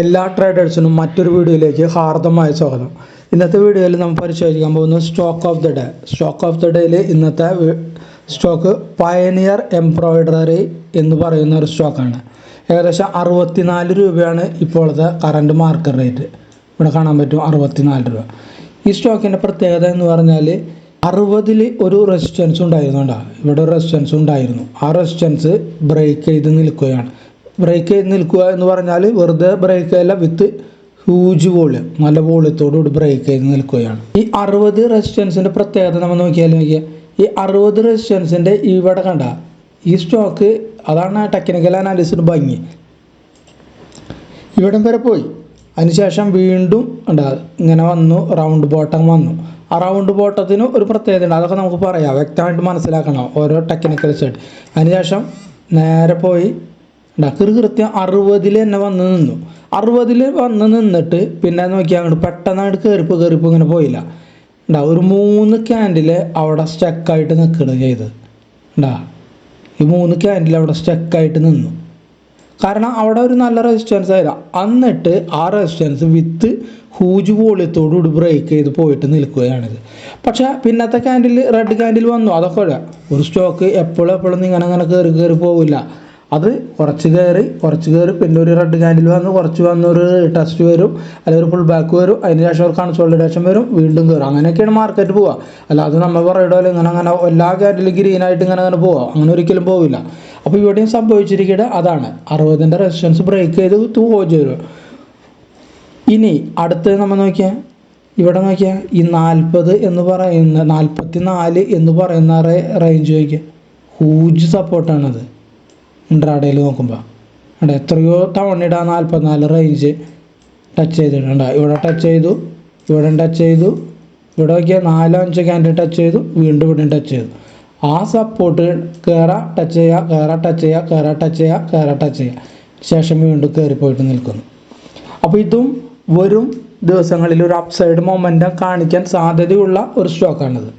എല്ലാ ട്രേഡേഴ്സിനും മറ്റൊരു വീഡിയോയിലേക്ക് ഹാർദമായ സ്വാഗതം. ഇന്നത്തെ വീഡിയോയിൽ നമ്മൾ പരിശോധിക്കാൻ പോകുന്നത് stock of the day. Stock of the ഡേയിൽ ഇന്നത്തെ സ്റ്റോക്ക് പയനിയർ എംബ്രോയിഡറി എന്ന് പറയുന്ന ഒരു സ്റ്റോക്കാണ്. ഏകദേശം 64 രൂപയാണ് ഇപ്പോഴത്തെ കറൻറ്റ് മാർക്കറ്റ് റേറ്റ്. ഇവിടെ കാണാൻ പറ്റും 64 രൂപ. ഈ സ്റ്റോക്കിൻ്റെ പ്രത്യേകത എന്ന് പറഞ്ഞാൽ 60 ഒരു റെസിസ്റ്റൻസ് ഉണ്ടായിരുന്നുണ്ടോ, ഇവിടെ ഒരു റെസിസ്റ്റൻസ് ഉണ്ടായിരുന്നു. ആ റെസിസ്റ്റൻസ് ബ്രേക്ക് ചെയ്ത് നിൽക്കുകയാണ്. ബ്രേക്ക് ചെയ്ത് നിൽക്കുക എന്ന് പറഞ്ഞാൽ വെറുതെ ബ്രേക്ക് ചെയ്യല്ല, വിത്ത് ഹ്യൂജ് വോളിയം, നല്ല വോളിയത്തോടുകൂടി ബ്രേക്ക് ചെയ്ത് നിൽക്കുകയാണ്. ഈ 60 റെസിസ്റ്റൻസിൻ്റെ പ്രത്യേകത നമ്മൾ നോക്കിയാൽ ഈ 60 റെസിസ്റ്റൻസിൻ്റെ ഇവിടെ കണ്ട ഈ സ്റ്റോക്ക്, അതാണ് ടെക്നിക്കൽ അനാലിസിന് ഭംഗി. ഇവിടം വരെ പോയി, അതിനുശേഷം വീണ്ടും ഇങ്ങനെ വന്നു, റൗണ്ട് ബോട്ടം വന്നു. ആ റൗണ്ട് ബോട്ടത്തിന് ഒരു പ്രത്യേകത ഉണ്ട്, അതൊക്കെ നമുക്ക് പറയാം, വ്യക്തമായിട്ട് മനസ്സിലാക്കണം ഓരോ ടെക്നിക്കൽ സൈഡ്. അതിനുശേഷം നേരെ പോയി കൃത്യം 60 തന്നെ വന്ന് നിന്നു. 60 വന്ന് നിന്നിട്ട് പിന്നെ നോക്കിയാൽ അങ്ങോട്ട് പെട്ടെന്ന് കയറിപ്പ് ഇങ്ങനെ പോയില്ല. ഒരു 3 ക്യാൻഡിൽ അവിടെ സ്റ്റക്കായിട്ട് നിൽക്കുകയാണ് ചെയ്തത്. ഈ 3 ക്യാൻഡിൽ അവിടെ സ്റ്റക്കായിട്ട് നിന്നു. കാരണം അവിടെ ഒരു നല്ല റെസിസ്റ്റൻസ് ആയിരുന്നു. എന്നിട്ട് ആ റെസിസ്റ്റൻസ് വിത്ത് ഹ്യൂജ് വോളിയത്തോടുകൂടി ബ്രേക്ക് ചെയ്ത് പോയിട്ട് നിൽക്കുകയാണിത്. പക്ഷേ പിന്നത്തെ ക്യാൻഡിൽ റെഡ് ക്യാൻഡിൽ വന്നു. അതൊക്കെ ഒരു സ്റ്റോക്ക് എപ്പോഴും ഇങ്ങനെ കയറി പോവില്ല. അത് കുറച്ച് കയറി പിന്നെ ഒരു റെഡ് ക്യാൻഡിൽ വന്ന് കുറച്ച് വന്നൊരു ടെസ്റ്റ് വരും, അല്ലെങ്കിൽ ഒരു ഫുൾ ബാക്ക് വരും, അതിന് ശേഷം ഒരു കൺസോളിഡേഷൻ വരും, വീണ്ടും കയറും. അങ്ങനെയൊക്കെയാണ് മാർക്കറ്റ് പോവുക. അല്ലാതെ നമ്മൾ പറയുന്ന പോലെ ഇങ്ങനെ എല്ലാ ക്യാൻഡിലും ഗ്രീനായിട്ട് ഇങ്ങനെ പോവുക, അങ്ങനെ ഒരിക്കലും പോവില്ല. അപ്പോൾ ഇവിടെയും സംഭവിച്ചിരിക്കുന്നത് അതാണ്, 60ൻ്റെ റെസിസ്റ്റൻസ് ബ്രേക്ക് ചെയ്ത് പോവുകയും വരും. ഇനി അടുത്ത് നമ്മൾ നോക്കിയാൽ ഇവിടെ നോക്കിയാൽ ഈ 40 എന്ന് പറയുന്ന 44 എന്ന് പറയുന്ന റേഞ്ച് നോക്കിയാൽ ഹ്യൂജ് സപ്പോർട്ടാണത്. ഇൻട്രാഡേയിൽ നോക്കുമ്പോൾ എത്രയോ തവണ 44 റേഞ്ച് ടച്ച് ചെയ്തിട്ടുണ്ട്. ഇവിടെ ടച്ച് ചെയ്തു, ഇവിടെ ടച്ച് ചെയ്തു, ഇവിടെ നോക്കിയാൽ 4-5 ക്യാൻഡിൽ ടച്ച് ചെയ്തു, വീണ്ടും ഇവിടെ ടച്ച് ചെയ്തു. ആ സപ്പോർട്ട് ടച്ച് ചെയ്യുക, ശേഷം വീണ്ടും കയറിപ്പോയിട്ട് നിൽക്കുന്നു. അപ്പോൾ ഇതും വരും ദിവസങ്ങളിൽ ഒരു അപ്സൈഡ് മൊമെൻറ്റം കാണിക്കാൻ സാധ്യതയുള്ള ഒരു സ്റ്റോക്കാണിത്.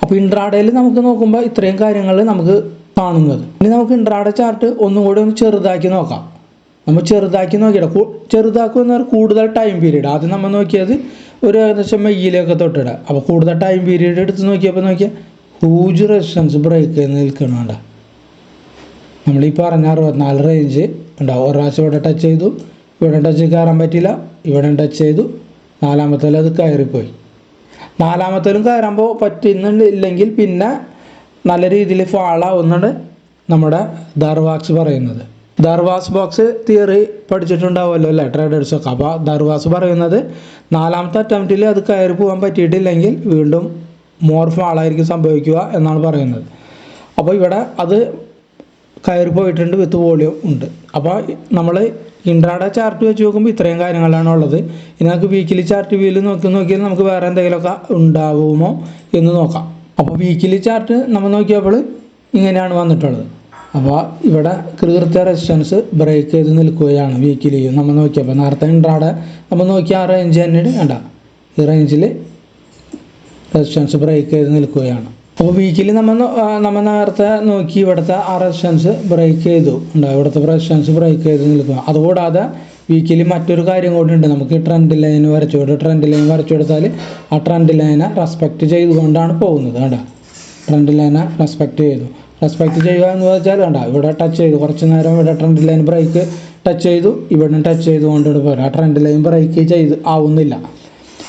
അപ്പോൾ ഇൻട്രാഡേയിൽ നമുക്ക് നോക്കുമ്പോൾ ഇത്രയും കാര്യങ്ങൾ നമുക്ക് കാണുന്നത്. ഇനി നമുക്ക് ഇൻട്രാഡേ ചാർട്ട് ഒന്നുകൂടി ഒന്ന് ചെറുതാക്കി നോക്കാം. നമ്മൾ ചെറുതാക്കി നോക്കിയിടാം. ചെറുതാക്കുക കൂടുതൽ ടൈം പീരീഡ്. ആദ്യം നമ്മൾ നോക്കിയത് ഒരു ഏകദേശം മെയ്യിലൊക്കെ തൊട്ടിടുക. അപ്പോൾ കൂടുതൽ ടൈം പീരീഡ് എടുത്ത് നോക്കിയാൽ ഹ്യൂജ് റെസിസ്റ്റൻസ് ബ്രേക്ക് ചെയ്ത് നിൽക്കണുണ്ട. നമ്മളീ പറഞ്ഞ 64 റേഞ്ച് ഉണ്ടാവും. ഒരു പ്രാവശ്യം ഇവിടെ ടച്ച് ചെയ്തു, ഇവിടെ ടച്ച് കയറാൻ പറ്റില്ല, ഇവിടെ ടച്ച് ചെയ്തു, 4-മത്തേലും അത് കയറിപ്പോയി. 4-മത്തേലും കയറുമ്പോൾ പറ്റുന്നില്ലെങ്കിൽ പിന്നെ നല്ല രീതിയിൽ ഫാളാവുന്നുണ്ട് നമ്മുടെ ദർവാസ് പറയുന്നത്. ദർവാസ് ബോക്സ് തിയറി പഠിച്ചിട്ടുണ്ടാവുമല്ലോ അല്ലേ ട്രേഡേഴ്സൊക്കെ. അപ്പോൾ ദർവാസ് പറയുന്നത് 4-മത്തെ അറ്റംപ്റ്റിൽ അത് കയറി പോകാൻ പറ്റിയിട്ടില്ലെങ്കിൽ വീണ്ടും മോർ ഫാളായിരിക്കും സംഭവിക്കുക എന്നാണ് പറയുന്നത്. അപ്പോൾ ഇവിടെ അത് കയറി പോയിട്ടുണ്ട്, വിത്ത് വോളിയം ഉണ്ട്. അപ്പോൾ നമ്മൾ ഇൻട്രാഡേ ചാർട്ട് വെച്ച് നോക്കുമ്പോൾ ഇത്രയും കാര്യങ്ങളാണ് ഉള്ളത്. ഇനി നമുക്ക് വീക്കിലി ചാർട്ട് വ്യൂവിൽ നോക്കിയാൽ നമുക്ക് വേറെ എന്തെങ്കിലുമൊക്കെ ഉണ്ടാവുമോ എന്ന് നോക്കാം. അപ്പോൾ വീക്കിലി ചാർട്ട് നമ്മൾ നോക്കിയപ്പോൾ ഇങ്ങനെയാണ് വന്നിട്ടുള്ളത്. അപ്പോൾ ഇവിടെ കൃത്യ റെസിസ്റ്റൻസ് ബ്രേക്ക് ചെയ്ത് നിൽക്കുകയാണ് വീക്കിലിയും നമ്മൾ നോക്കിയപ്പോൾ. നേരത്തെ ഇൻട്രാഡേ നമ്മൾ നോക്കിയ ആ റേഞ്ച് തന്നെ വേണ്ട, ഈ റേഞ്ചിൽ റെസിസ്റ്റൻസ് ബ്രേക്ക് ചെയ്ത് നിൽക്കുകയാണ്. അപ്പോൾ വീക്കിലി നമ്മൾ നേരത്തെ നോക്കി ഇവിടുത്തെ ആ റെസിസ്റ്റൻസ് ബ്രേക്ക് ചെയ്തു ഇവിടുത്തെ റെസിസ്റ്റൻസ് ബ്രേക്ക് ചെയ്ത് നിൽക്കുക. അതുകൂടാതെ വീക്കിലി മറ്റൊരു കാര്യം കൂടി ഉണ്ട്. നമുക്ക് ട്രെൻഡ് ലൈൻ വരച്ചു കൊടുത്താൽ ആ ട്രെൻഡ് ലൈനെ റെസ്പെക്റ്റ് ചെയ്തുകൊണ്ടാണ് പോകുന്നത്. ട്രെൻഡ് ലൈനെ റെസ്പെക്റ്റ് ചെയ്യുക എന്ന് വെച്ചാൽ ഇവിടെ ടച്ച് ചെയ്തു, കുറച്ച് നേരം ഇവിടെ ട്രെൻഡ് ലൈൻ ബ്രേക്ക് ടച്ച് ചെയ്തു, ഇവിടെ ടച്ച് ചെയ്തുകൊണ്ട് പോരാ, ആ ട്രെൻഡ് ലൈൻ ബ്രേക്ക് ആവുന്നില്ല.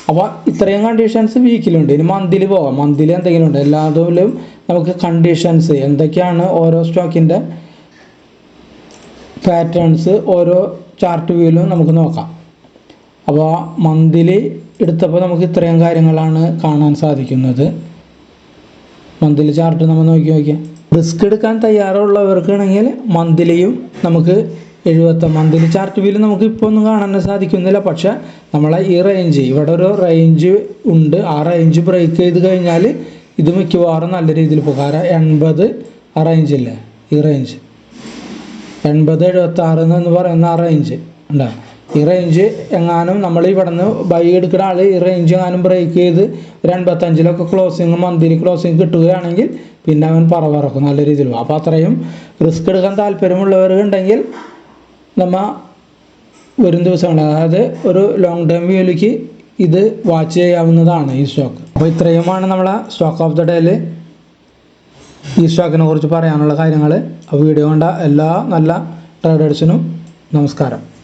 അപ്പോൾ ഇത്രയും കണ്ടീഷൻസ് വീക്കിലുണ്ട്. ഇനി മന്തിൽ പോകാം. മന്തിൽ എന്തെങ്കിലും ഉണ്ട്, എല്ലാത്തിലും നമുക്ക് കണ്ടീഷൻസ് എന്തൊക്കെയാണ്, ഓരോ സ്റ്റോക്കിൻ്റെ പാറ്റേൺസ് ഓരോ ചാർട്ട് വ്യൂവിലും നമുക്ക് നോക്കാം. അപ്പോൾ മന്തിലി എടുത്തപ്പോൾ നമുക്ക് ഇത്രയും കാര്യങ്ങളാണ് കാണാൻ സാധിക്കുന്നത്. മന്തിലി ചാർട്ട് നമ്മൾ നോക്കിയാൽ റിസ്ക് എടുക്കാൻ തയ്യാറുള്ളവർക്കാണെങ്കിൽ മന്തിലിയും നമുക്ക് 70 മന്തിലി ചാർട്ട് വ്യൂവിൽ നമുക്ക് ഇപ്പോൾ ഒന്നും കാണാൻ സാധിക്കുന്നില്ല. പക്ഷേ നമ്മളെ ഈ റേഞ്ച്, ഇവിടെ ഒരു റേഞ്ച് ഉണ്ട്, ആ റേഞ്ച് ബ്രേക്ക് ചെയ്ത് കഴിഞ്ഞാൽ ഇത് മിക്കവാറും നല്ല രീതിയിൽ പോകും. കാരണം 80 ആ റേഞ്ചില്ലേ, ഈ റേഞ്ച് 80-76 എന്ന് പറയുന്ന ആ റേഞ്ച് ഉണ്ടാ. ഈ റേഞ്ച് എങ്ങാനും നമ്മൾ ഇവിടെ നിന്ന് ബൈ എടുക്കുന്ന ആൾ ഈ റേഞ്ച് എങ്ങാനും ബ്രേക്ക് ചെയ്ത് ഒരു 85-ലൊക്കെ ക്ലോസിങ് മന്തിലി ക്ലോസിങ് കിട്ടുകയാണെങ്കിൽ പിന്നെ അവൻ പറക്കും നല്ല രീതിയിൽ. അപ്പോൾ അത്രയും റിസ്ക് എടുക്കാൻ താല്പര്യമുള്ളവരുണ്ടെങ്കിൽ നമ്മൾ വരും ദിവസങ്ങൾ, അതായത് ഒരു ലോങ് ടേം വ്യൂയിലേക്ക് ഇത് വാച്ച് ചെയ്യാവുന്നതാണ് ഈ സ്റ്റോക്ക്. അപ്പോൾ ഇത്രയുമാണ് നമ്മളെ സ്റ്റോക്ക് ഓഫ് ദ ഡേയിൽ ഈ സ്റ്റോക്കിനെ കുറിച്ച് പറയാനുള്ള കാര്യങ്ങൾ. ആ വീഡിയോ കണ്ട എല്ലാ നല്ല ട്രേഡേഴ്സിനും നമസ്കാരം.